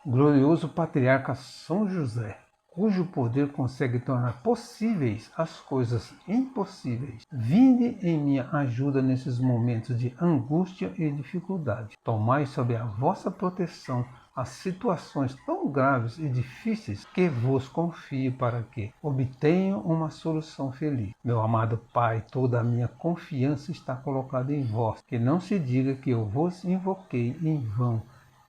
Glorioso patriarca São José, cujo poder consegue tornar possíveis as coisas impossíveis, vinde em minha ajuda nesses momentos de angústia e dificuldade. Tomai sob a vossa proteção as situações tão graves e difíceis que vos confio para que obtenham uma solução feliz. Meu amado Pai, toda a minha confiança está colocada em vós, que não se diga que eu vos invoquei em vão.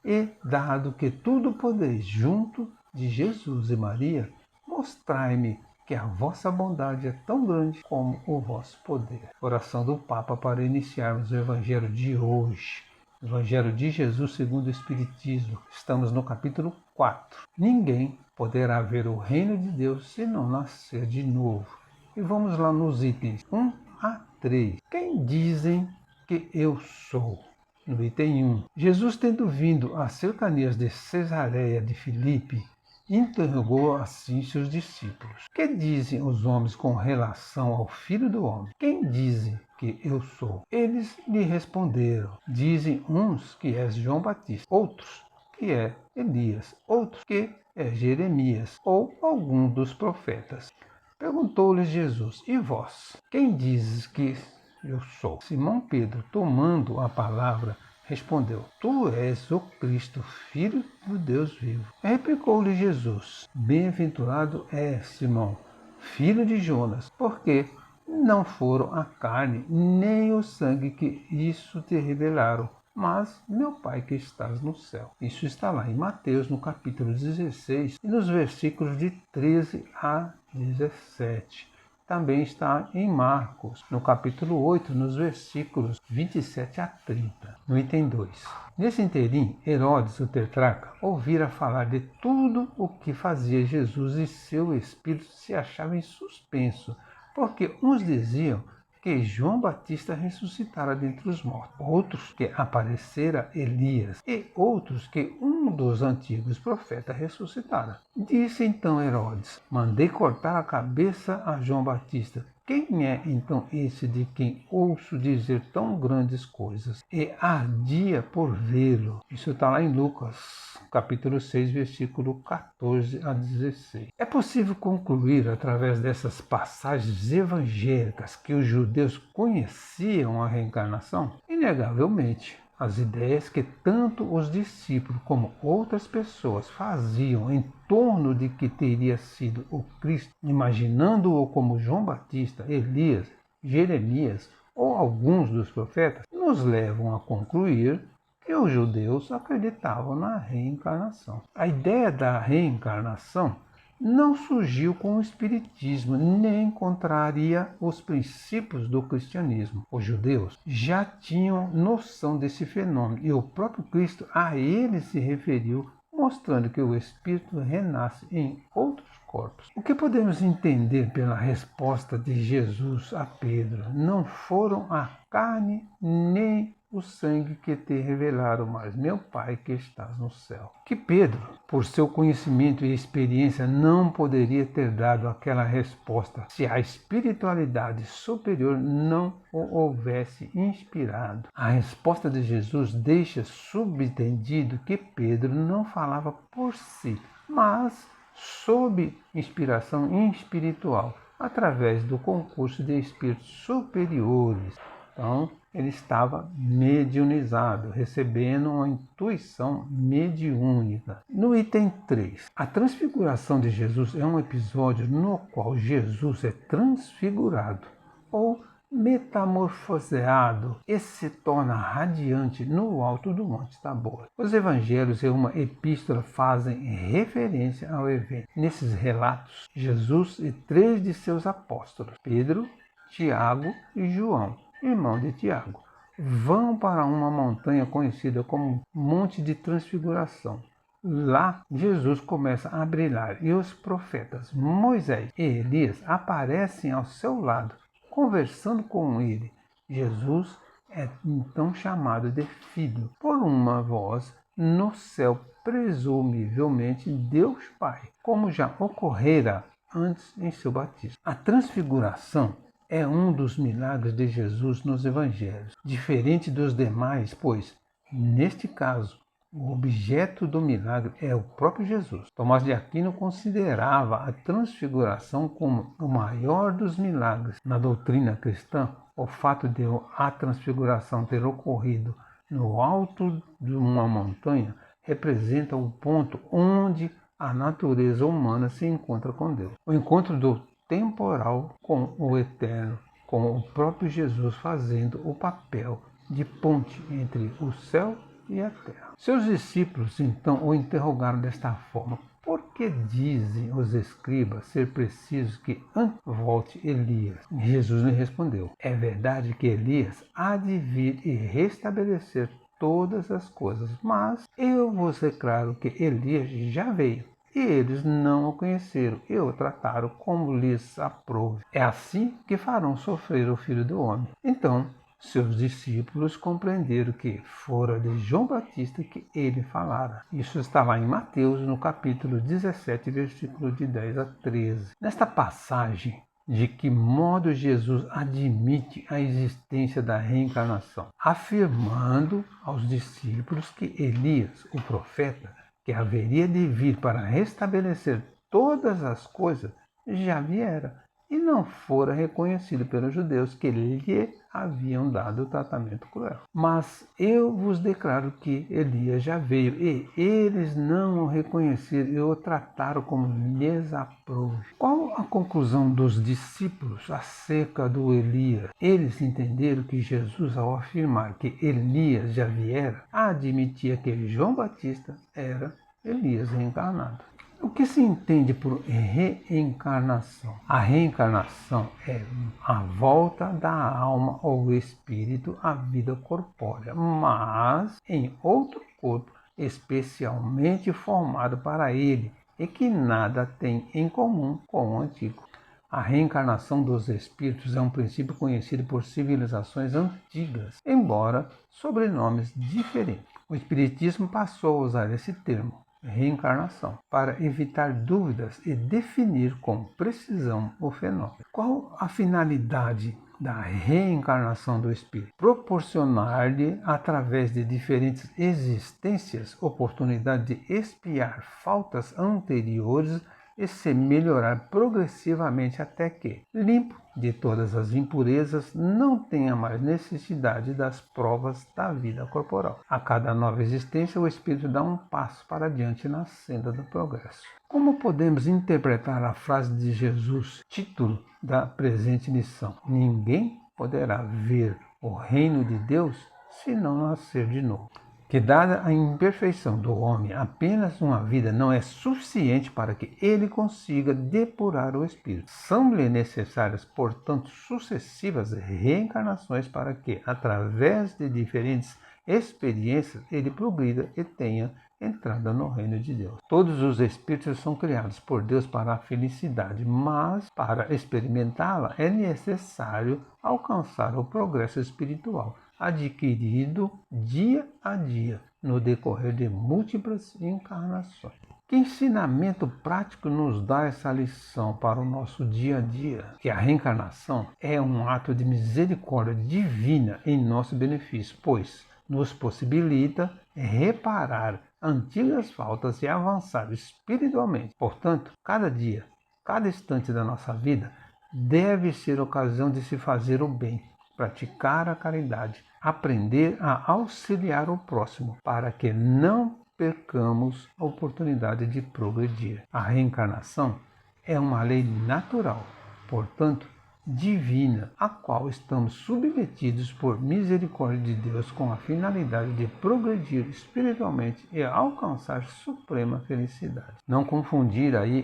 E, dado que tudo podeis junto de Jesus e Maria, mostrai-me que a vossa bondade é tão grande como o vosso poder. Oração do Papa para iniciarmos o Evangelho de hoje. Evangelho de Jesus segundo o Espiritismo. Estamos no capítulo 4. Ninguém poderá ver o reino de Deus se não nascer de novo. E vamos lá nos itens 1 a 3. Quem dizem que eu sou? No item 1. Jesus, tendo vindo às cercanias de Cesareia de Filipe, interrogou assim seus discípulos: que dizem os homens com relação ao Filho do Homem? Quem dizem que eu sou? Eles lhe responderam: dizem uns que és João Batista, outros que é Elias, outros que é Jeremias ou algum dos profetas. Perguntou-lhes Jesus: e vós? Quem dizes que eu sou? Simão Pedro, tomando a palavra, respondeu: tu és o Cristo, Filho do Deus vivo. Replicou-lhe Jesus: bem-aventurado és, Simão, filho de Jonas, porque não foram a carne nem o sangue que isso te revelaram, mas meu Pai que estás no céu. Isso está lá em Mateus, no capítulo 16, e nos versículos de 13 a 17. Também está em Marcos, no capítulo 8, nos versículos 27 a 30, no item 2. Nesse interim, Herodes, o tetrarca, ouvira falar de tudo o que fazia Jesus e seu espírito se achava em suspenso, porque uns diziam que João Batista ressuscitara dentre os mortos, outros que aparecera Elias e outros que um dos antigos profetas ressuscitara. Disse então Herodes: mandei cortar a cabeça a João Batista. Quem é então esse de quem ouço dizer tão grandes coisas? E ardia por vê-lo. Isso está lá em Lucas, capítulo 6, versículo 14 a 16. É possível concluir, através dessas passagens evangélicas, que os judeus conheciam a reencarnação? Inegavelmente. As ideias que tanto os discípulos como outras pessoas faziam em torno de que teria sido o Cristo, imaginando-o como João Batista, Elias, Jeremias ou alguns dos profetas, nos levam a concluir que os judeus acreditavam na reencarnação. A ideia da reencarnação não surgiu com o Espiritismo, nem contraria os princípios do cristianismo. Os judeus já tinham noção desse fenômeno e o próprio Cristo a ele se referiu, mostrando que o espírito renasce em outros corpos. O que podemos entender pela resposta de Jesus a Pedro? Não foram a carne nem o sangue que te revelaram, mas meu Pai que estás no céu. Que Pedro, por seu conhecimento e experiência, não poderia ter dado aquela resposta se a espiritualidade superior não o houvesse inspirado. A resposta de Jesus deixa subentendido que Pedro não falava por si, mas sob inspiração espiritual, através do concurso de espíritos superiores. Então, ele estava mediunizado, recebendo uma intuição mediúnica. No item 3, a transfiguração de Jesus é um episódio no qual Jesus é transfigurado ou metamorfoseado e se torna radiante no alto do Monte Tabor. Os evangelhos e uma epístola fazem referência ao evento. Nesses relatos, Jesus e 3 de seus apóstolos, Pedro, Tiago e João, irmão de Tiago, vão para uma montanha conhecida como Monte de Transfiguração. Lá, Jesus começa a brilhar e os profetas Moisés e Elias aparecem ao seu lado, conversando com ele. Jesus é então chamado de Filho por uma voz no céu, presumivelmente Deus Pai, como já ocorrera antes em seu batismo. A transfiguração é um dos milagres de Jesus nos evangelhos, diferente dos demais, pois, neste caso, O objeto do milagre é o próprio Jesus. Tomás de Aquino considerava a transfiguração como o maior dos milagres. Na doutrina cristã, o fato de a transfiguração ter ocorrido no alto de uma montanha representa o ponto onde a natureza humana se encontra com Deus. O encontro do temporal com o eterno, com o próprio Jesus fazendo o papel de ponte entre o céu e a terra. Seus discípulos então o interrogaram desta forma: por que dizem os escribas ser preciso que antes volte Elias? Jesus lhe respondeu: é verdade que Elias há de vir e restabelecer todas as coisas, mas eu vos declaro que Elias já veio, e eles não o conheceram e o trataram como lhes aprouve. É assim que farão sofrer o Filho do Homem. Então, seus discípulos compreenderam que fora de João Batista que ele falara. Isso está lá em Mateus, no capítulo 17, versículo de 10 a 13. Nesta passagem, de que modo Jesus admite a existência da reencarnação, afirmando aos discípulos que Elias, o profeta, que haveria de vir para restabelecer todas as coisas, já viera e não fora reconhecido pelos judeus que lhe haviam dado o tratamento cruel. Mas eu vos declaro que Elias já veio e eles não o reconheceram e o trataram como lhes aprouve. Qual a conclusão dos discípulos acerca do Elias? Eles entenderam que Jesus, ao afirmar que Elias já viera, admitia que João Batista era Elias reencarnado. O que se entende por reencarnação? A reencarnação é a volta da alma ou espírito à vida corpórea, mas em outro corpo especialmente formado para ele e que nada tem em comum com o antigo. A reencarnação dos espíritos é um princípio conhecido por civilizações antigas, embora sob nomes diferentes. O Espiritismo passou a usar esse termo, reencarnação, para evitar dúvidas e definir com precisão o fenômeno. Qual a finalidade da reencarnação do espírito? Proporcionar-lhe, através de diferentes existências, oportunidade de expiar faltas anteriores e se melhorar progressivamente até que, limpo de todas as impurezas, não tenha mais necessidade das provas da vida corporal. A cada nova existência, o espírito dá um passo para diante na senda do progresso. Como podemos interpretar a frase de Jesus, título da presente lição? Ninguém poderá ver o reino de Deus se não nascer de novo. Que dada a imperfeição do homem, apenas uma vida não é suficiente para que ele consiga depurar o espírito. São-lhe necessárias, portanto, sucessivas reencarnações para que, através de diferentes experiências, ele progrida e tenha entrada no reino de Deus. Todos os espíritos são criados por Deus para a felicidade, mas para experimentá-la é necessário alcançar o progresso espiritual, adquirido dia a dia no decorrer de múltiplas encarnações. Que ensinamento prático nos dá essa lição para o nosso dia a dia? Que a reencarnação é um ato de misericórdia divina em nosso benefício, pois nos possibilita reparar antigas faltas e avançar espiritualmente. Portanto, cada dia, cada instante da nossa vida deve ser ocasião de se fazer o bem, praticar a caridade, aprender a auxiliar o próximo, para que não percamos a oportunidade de progredir. A reencarnação é uma lei natural, portanto, divina, a qual estamos submetidos por misericórdia de Deus com a finalidade de progredir espiritualmente e alcançar suprema felicidade. Não confundir aí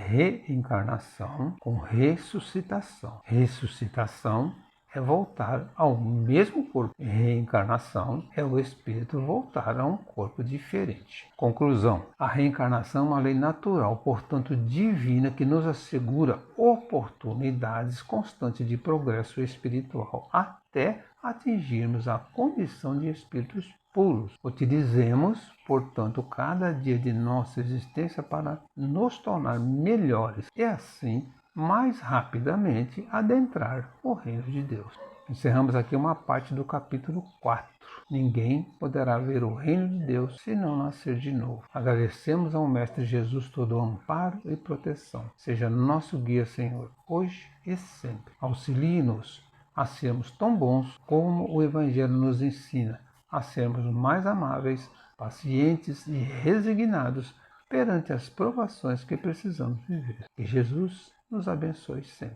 reencarnação com ressuscitação. Ressuscitação é voltar ao mesmo corpo. Reencarnação é o espírito voltar a um corpo diferente. Conclusão: a reencarnação é uma lei natural, portanto divina, que nos assegura oportunidades constantes de progresso espiritual até atingirmos a condição de espíritos puros. Utilizemos, portanto, cada dia de nossa existência para nos tornar melhores e assim mais rapidamente adentrar o reino de Deus. Encerramos aqui uma parte do capítulo 4. Ninguém poderá ver o reino de Deus se não nascer de novo. Agradecemos ao Mestre Jesus todo o amparo e proteção. Seja nosso guia, Senhor, hoje e sempre. Auxilie-nos a sermos tão bons como o Evangelho nos ensina, a sermos mais amáveis, pacientes e resignados perante as provações que precisamos viver. Que Jesus nos abençoe sempre.